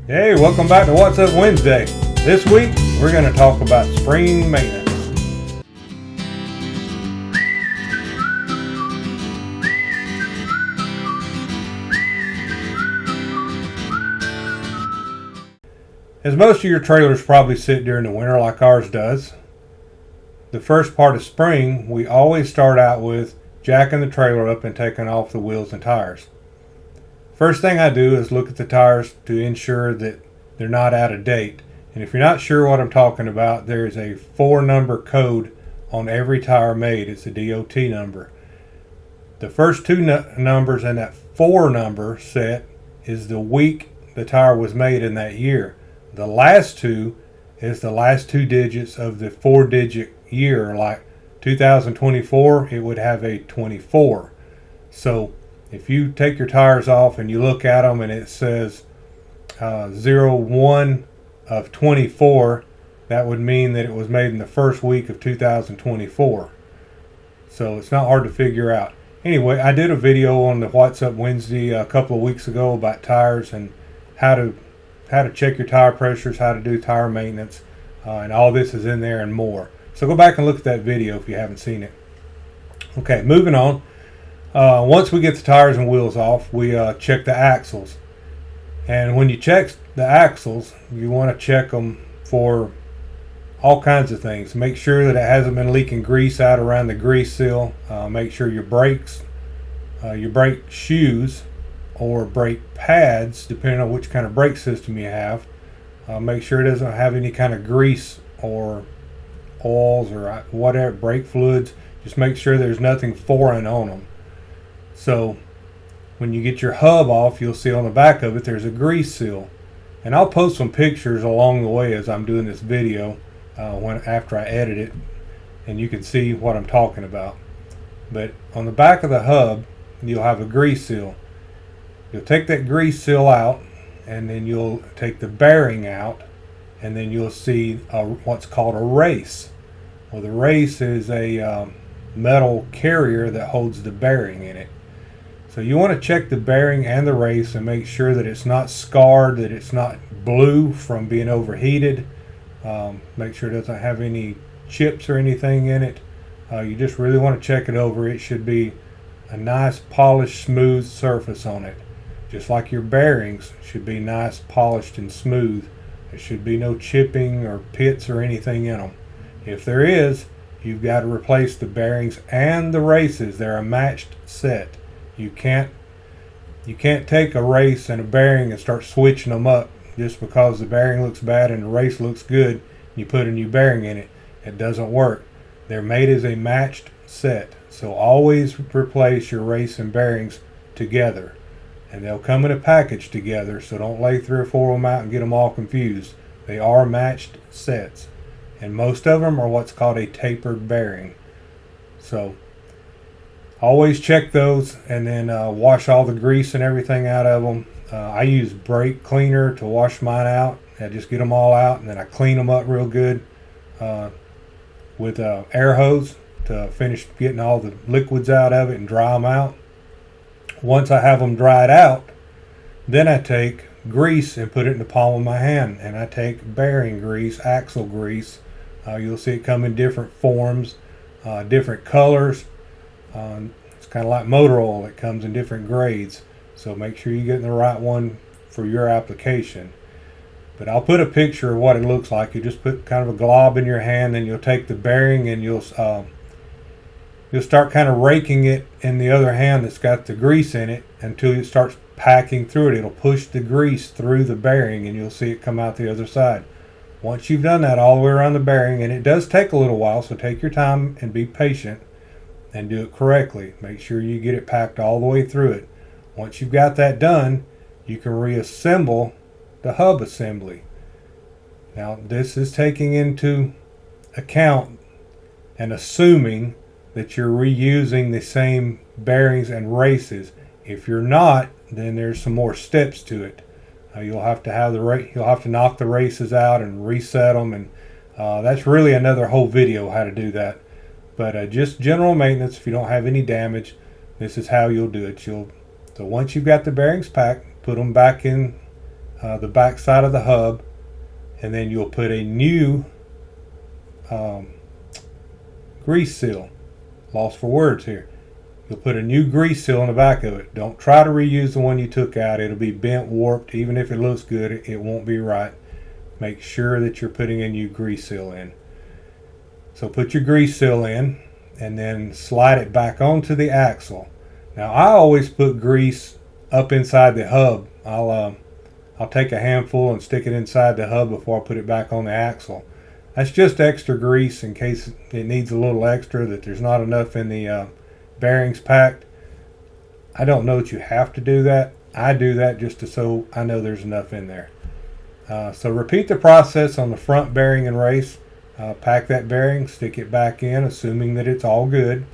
Hey, welcome back to What's Up Wednesday. This week, we're going to talk about spring maintenance. As most of your trailers probably sit during the winter like ours does, the first part of spring, we always start out with jacking the trailer up and taking off the wheels and tires. First thing I do is look at the tires to ensure that they're not out of date. And if you're not sure what I'm talking about, there's a 4-number code on every tire made. It's a DOT number. The first two numbers in that 4-number set is the week the tire was made in that year. The last two is the last 2 digits of the 4-digit year. Like 2024, it would have a 24. So if you take your tires off and you look at them and it says 01 of 24, that would mean that it was made in the first week of 2024. So it's not hard to figure out. Anyway, I did a video on the What's Up Wednesday a couple of weeks ago about tires and how to check your tire pressures, how to do tire maintenance, and all this is in there and more. So go back and look at that video if you haven't seen it. Okay, moving on. Once we get the tires and wheels off, we check the axles. And when you check the axles, you want to check them for all kinds of things. Make sure that it hasn't been leaking grease out around the grease seal. Make sure your brakes, your brake shoes or brake pads, depending on which kind of brake system you have, make sure it doesn't have any kind of grease or oils or whatever, brake fluids. Just make sure there's nothing foreign on them. So when you get your hub off, you'll see on the back of it there's a grease seal. And I'll post some pictures along the way as I'm doing this video after I edit it, and you can see what I'm talking about. But on the back of the hub, you'll have a grease seal. You'll take that grease seal out, and then you'll take the bearing out, and then you'll see what's called a race. Well, the race is a metal carrier that holds the bearing in it. So you want to check the bearing and the race and make sure that it's not scarred, that it's not blue from being overheated. Make sure it doesn't have any chips or anything in it. You just really want to check it over. It should be a nice polished smooth surface on it. Just like your bearings should be nice polished and smooth. There should be no chipping or pits or anything in them. If there is, you've got to replace the bearings and the races. They're a matched set. You can't take a race and a bearing and start switching them up just because the bearing looks bad and the race looks good. You put a new bearing in it. It doesn't work. They're made as a matched set. So always replace your race and bearings together. And they'll come in a package together, so don't lay 3 or 4 of them out and get them all confused. They are matched sets. And most of them are what's called a tapered bearing. So always check those and then wash all the grease and everything out of them. I use brake cleaner to wash mine out. I just get them all out and then I clean them up real good with air hose to finish getting all the liquids out of it and dry them out. Once I have them dried out, then I take grease and put it in the palm of my hand, and I take bearing grease, axle grease. You'll see it come in different forms, different colors. It's kind of like motor oil. It comes in different grades. So make sure you're getting the right one for your application. But I'll put a picture of what it looks like. You just put kind of a glob in your hand, and you'll take the bearing and you'll start kind of raking it in the other hand that's got the grease in it until it starts packing through it. It'll push the grease through the bearing and you'll see it come out the other side. Once you've done that all the way around the bearing, and it does take a little while, so take your time and be patient and do it correctly. Make sure you get it packed all the way through it. Once you've got that done, you can reassemble the hub assembly. Now this is taking into account and assuming that you're reusing the same bearings and races. If you're not, then there's some more steps to it. You'll have to knock the races out and reset them, and that's really another whole video how to do that. But just general maintenance, if you don't have any damage, this is how you'll do it. So once you've got the bearings packed, put them back in the back side of the hub, and then you'll put a new grease seal. Lost for words here. You'll put a new grease seal in the back of it. Don't try to reuse the one you took out. It'll be bent, warped. Even if it looks good, it won't be right. Make sure that you're putting a new grease seal in. So put your grease seal in and then slide it back onto the axle. Now I always put grease up inside the hub. I'll take a handful and stick it inside the hub before I put it back on the axle. That's just extra grease in case it needs a little extra, that there's not enough in the bearings packed. I don't know that you have to do that. I do that just so I know there's enough in there. So repeat the process on the front bearing and race. Pack that bearing, stick it back in, assuming that it's all good,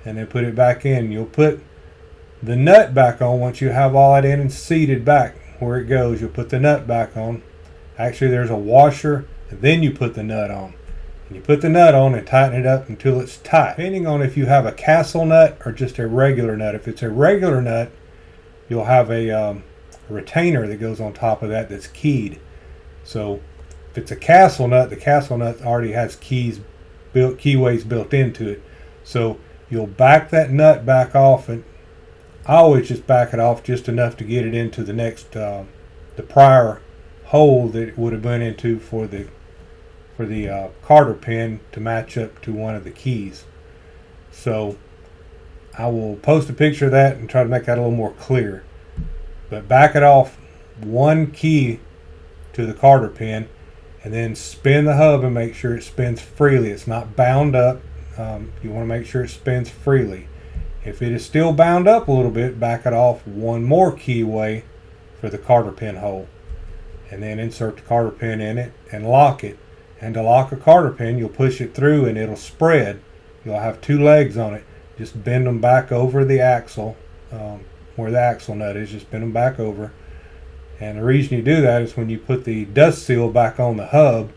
and then put it back in. You'll put the nut back on once you have all that in and seated back where it goes. You'll put the nut back on. Actually, there's a washer, and then you put the nut on. And you put the nut on and tighten it up until it's tight, depending on if you have a Castle nut or just a regular nut. If it's a regular nut, you'll have a retainer that goes on top of that that's keyed. So if it's a Castle nut, the Castle nut already has keyways built into it. So you'll back that nut back off, and I always just back it off just enough to get it into the next, the prior hole that it would have been into for the carter pin to match up to one of the keys. So I will post a picture of that and try to make that a little more clear. But back it off one key to the carter pin, and then spin the hub and make sure it spins freely. It's not bound up. You want to make sure it spins freely. If it is still bound up a little bit, back it off one more keyway for the carter pin hole, and then insert the carter pin in it and lock it. And to lock a carter pin, you'll push it through and it'll spread. You'll have two legs on it. Just bend them back over the axle, where the axle nut is. Just bend them back over. And the reason you do that is when you put the dust seal back on the hub,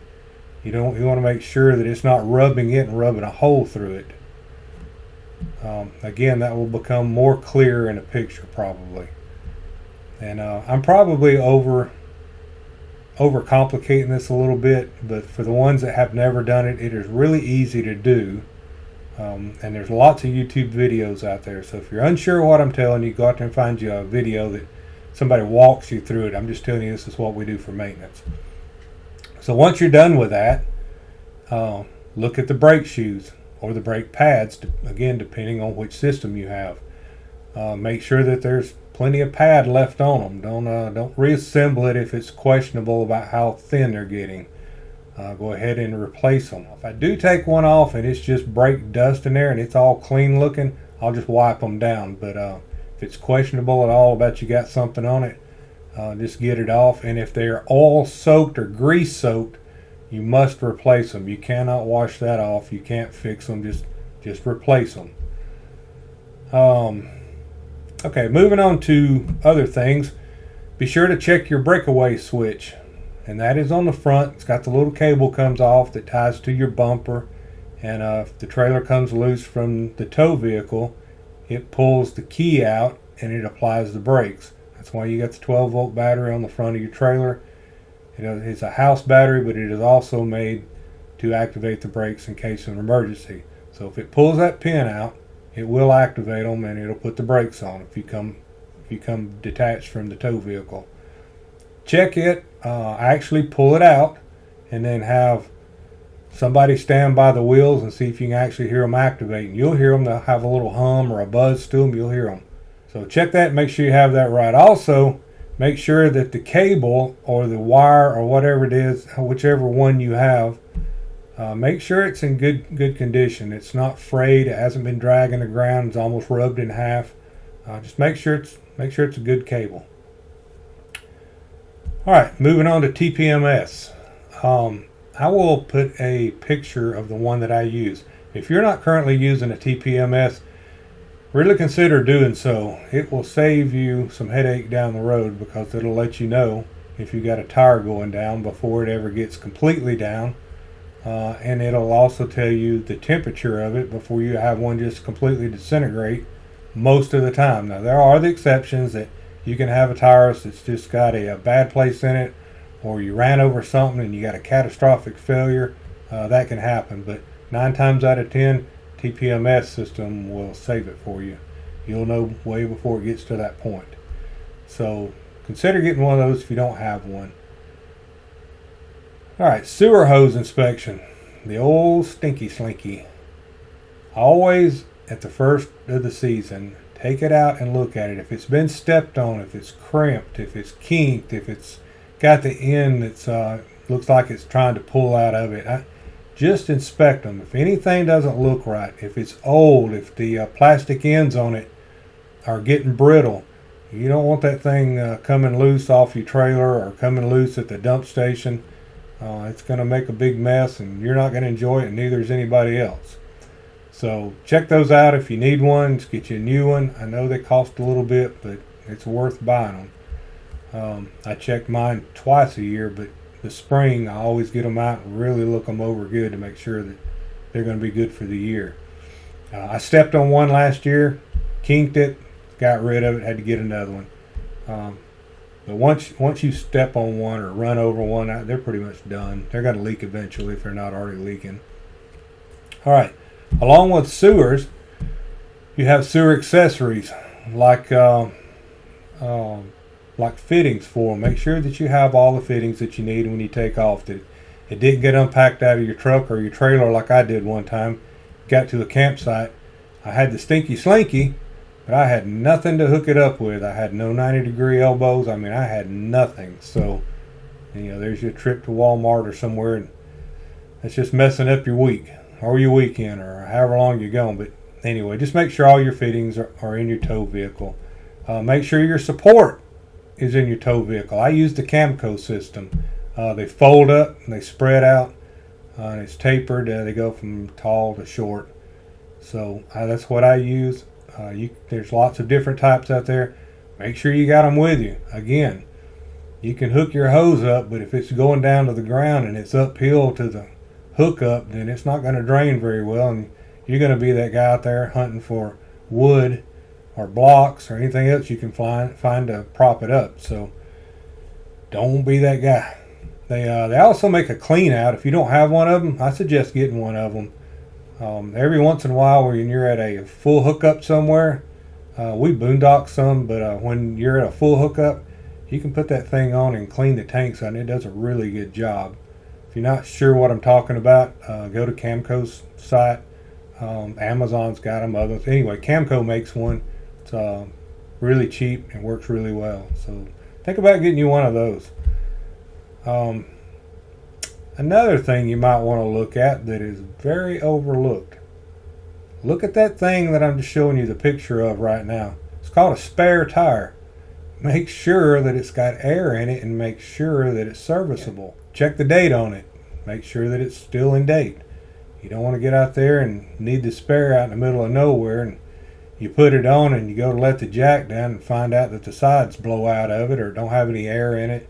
you want to make sure that it's not rubbing it and rubbing a hole through it. Again, that will become more clear in a picture probably. And I'm probably overcomplicating this a little bit, but for the ones that have never done it, it is really easy to do. And there's lots of YouTube videos out there. So if you're unsure what I'm telling you, go out there and find you a video that somebody walks you through it. I'm just telling you this is what we do for maintenance. So once you're done with that, look at the brake shoes or the brake pads, again, depending on which system you have. Make sure that there's plenty of pad left on them. Don't reassemble it if it's questionable about how thin they're getting. Go ahead and replace them. If I do take one off and it's just brake dust in there and it's all clean looking, I'll just wipe them down. But if it's questionable at all about you got something on it, just get it off. And if they're oil soaked or grease soaked, you must replace them. You cannot wash that off. You can't fix them. Just replace them. Okay, moving on to other things. Be sure to check your breakaway switch, and that is on the front. It's got the little cable comes off that ties to your bumper, and if the trailer comes loose from the tow vehicle, it pulls the key out and it applies the brakes. That's why you got the 12-volt battery on the front of your trailer. It's a house battery, but it is also made to activate the brakes in case of an emergency. So if it pulls that pin out, it will activate them and it'll put the brakes on if you come detached from the tow vehicle. Check it, actually pull it out, and then have somebody stand by the wheels and see if you can actually hear them activating. You'll hear them. They'll have a little hum or a buzz to them. You'll hear them. So check that and make sure you have that right. Also, make sure that the cable or the wire or whatever it is, whichever one you have, make sure it's in good condition. It's not frayed. It hasn't been dragging the ground. It's almost rubbed in half. Just make sure it's a good cable. All right, moving on to TPMS. I will put a picture of the one that I use. If you're not currently using a TPMS, really consider doing so. It will save you some headache down the road because it'll let you know if you got a tire going down before it ever gets completely down. And it'll also tell you the temperature of it before you have one just completely disintegrate most of the time. Now, there are the exceptions that You can have a tire that's just got a bad place in it, or you ran over something and you got a catastrophic failure. That can happen, but 9 times out of 10, TPMS system will save it for you. You'll know way before it gets to that point. So consider getting one of those if you don't have one. Alright, sewer hose inspection. The old stinky slinky. Always at the first of the season, take it out and look at it. If it's been stepped on, if it's crimped, if it's kinked, if it's got the end that's looks like it's trying to pull out of it, just inspect them. If anything doesn't look right, if it's old, if the plastic ends on it are getting brittle, you don't want that thing coming loose off your trailer or coming loose at the dump station. It's going to make a big mess, and you're not going to enjoy it, and neither is anybody else. So check those out if you need one. Just get you a new one. I know they cost a little bit, but it's worth buying them. I check mine twice a year, but the spring I always get them out and really look them over good to make sure that they're going to be good for the year. I stepped on one last year, kinked it, got rid of it, had to get another one. But once you step on one or run over one, they're pretty much done. They're going to leak eventually if they're not already leaking. All right. Along with sewers, you have sewer accessories like fittings for them. Make sure that you have all the fittings that you need when you take off. That it didn't get unpacked out of your truck or your trailer like I did one time. Got to a campsite. I had the stinky slinky, but I had nothing to hook it up with. I had no 90-degree elbows. I mean, I had nothing. So, there's your trip to Walmart or somewhere, and that's just messing up your week or your weekend or however long you're going. But anyway, just make sure all your fittings are in your tow vehicle. Make sure your support is in your tow vehicle. I use the Camco system. They fold up and they spread out, and it's tapered. They go from tall to short. So that's what I use. There's lots of different types out there. Make sure you got them with you. Again, you can hook your hose up, but if it's going down to the ground and it's uphill to the hookup, then it's not going to drain very well, and you're going to be that guy out there hunting for wood or blocks or anything else you can find to prop it up. So don't be that guy. They also make a clean out. If you don't have one of them, I suggest getting one of them. Every once in a while when you're at a full hookup somewhere, we boondock some, but when you're at a full hookup, you can put that thing on and clean the tanks on it. It does a really good job. If you're not sure what I'm talking about, go to Camco's site. Amazon's got them. Others. Anyway, Camco makes one. It's really cheap and works really well. So think about getting you one of those. Another thing you might want to look at that is very overlooked. Look at that thing that I'm just showing you the picture of right now. It's called a spare tire. Make sure that it's got air in it and make sure that it's serviceable. Check the date on it. Make sure that it's still in date. You don't want to get out there and need the spare out in the middle of nowhere, and you put it on and you go to let the jack down and find out that the sides blow out of it or don't have any air in it.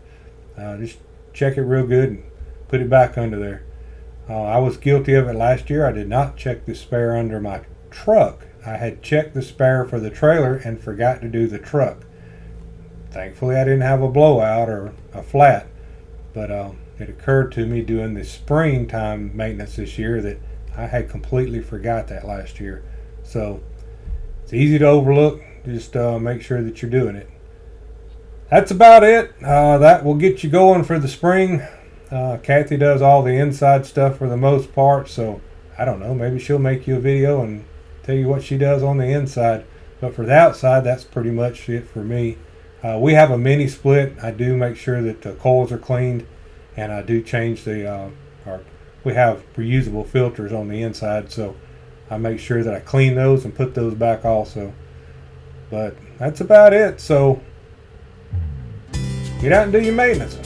Just check it real good and put it back under there. I was guilty of it last year. I did not check the spare under my truck. I had checked the spare for the trailer and forgot to do the truck. Thankfully I didn't have a blowout or a flat, but it occurred to me doing the springtime maintenance this year that I had completely forgot that last year. So it's easy to overlook. Just make sure that you're doing it. That's about it. That will get you going for the spring. Kathy does all the inside stuff for the most part, so I don't know, maybe she'll make you a video and tell you what she does on the inside. But for the outside, that's pretty much it for me. We have a mini split. I do make sure that the coils are cleaned, and I do change we have reusable filters on the inside, so I make sure that I clean those and put those back also. But that's about it. So get out and do your maintenance.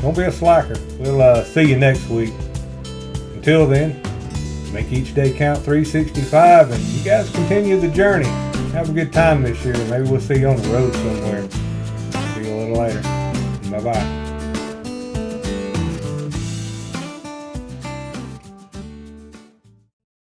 Don't be a slacker. We'll see you next week. Until then, make each day count 365, and you guys continue the journey. Have a good time this year. Maybe we'll see you on the road somewhere. See you a little later. Bye-bye.